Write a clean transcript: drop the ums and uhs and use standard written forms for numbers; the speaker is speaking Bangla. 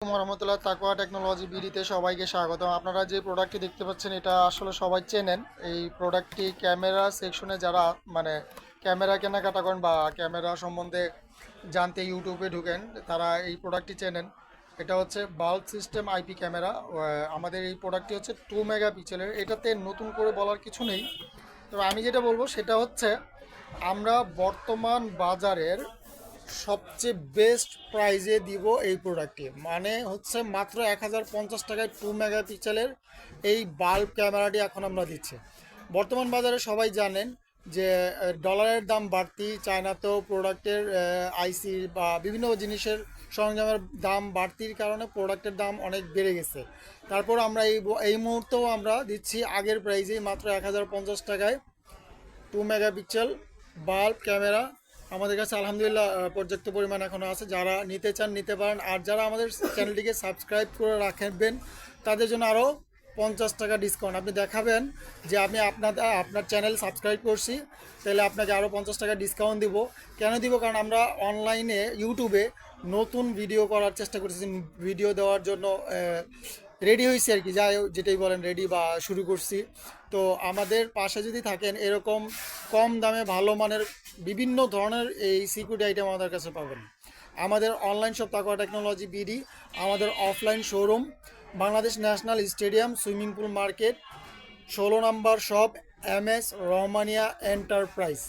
রহমতুল্লাহ তাকওয়া টেকনোলজি বিডিতে সবাইকে স্বাগতম। আপনারা যে প্রোডাক্টটি দেখতে পাচ্ছেন এটা আসলে সবাই চেনেন। এই প্রোডাক্টটি ক্যামেরা সেকশনে যারা মানে ক্যামেরা কেনাকাটা করেন বা ক্যামেরা সম্বন্ধে জানতে ইউটিউবে ঢুকেন তারা এই প্রোডাক্টটি চেনেন। এটা হচ্ছে বাল্ব সিস্টেম আইপি ক্যামেরা। আমাদের এই প্রোডাক্টটি হচ্ছে 2 মেগাপিক্সেলের। এটাতে নতুন করে বলার কিছু নেই। তবে আমি যেটা বলবো সেটা হচ্ছে আমরা বর্তমান বাজারের সবচেয়ে বেস্ট প্রাইজে দিব এই প্রোডাক্টটি, মানে হচ্ছে মাত্র 1050 টাকায় 2 মেগাপিক্সেলের এই বাল্ব ক্যামেরাটি এখন আমরা দিচ্ছি। বর্তমান বাজারে সবাই জানেন যে ডলারের দাম বাড়তি, চায়নাতেও প্রোডাক্টের আইসি বা বিভিন্ন জিনিসের সরঞ্জামের দাম বাড়তির কারণে প্রোডাক্টের দাম অনেক বেড়ে গেছে। তারপর আমরা এই মুহূর্তেও আমরা দিচ্ছি আগের প্রাইজেই মাত্র 1050 টাকায় 2 মেগাপিক্সেল বাল্ব ক্যামেরা। আমাদের কাছে আলহামদুলিল্লাহ পর্যাপ্ত পরিমাণ এখনও আছে। যারা নিতে চান নিতে পারেন। আর যারা আমাদের চ্যানেলটিকে সাবস্ক্রাইব করে রাখবেন তাদের জন্য আরও 50 টাকা ডিসকাউন্ট। আপনি দেখাবেন যে আপনি আপনার চ্যানেল সাবস্ক্রাইব করছি, তাহলে আপনাকে আরও 50 টাকা ডিসকাউন্ট দিব। কেন দিব? কারণ আমরা অনলাইনে ইউটিউবে নতুন ভিডিও করার চেষ্টা করতেছি, ভিডিও দেওয়ার জন্য রেডি হয়েছি আর কি, যাই যেটাই বলেন রেডি বা শুরু করছি। তো আমাদের পাশে যদি থাকেন এরকম কম দামে ভালো মানের বিভিন্ন ধরনের এই সিকিউরিটি আইটেম আমাদের কাছে পাবেন। আমাদের অনলাইন শপ তাকওয়া টেকনোলজি বিডি, আমাদের offline showroom Bangladesh national stadium swimming pool market 16 নম্বর শপ MS রহমানিয়া এন্টারপ্রাইজ।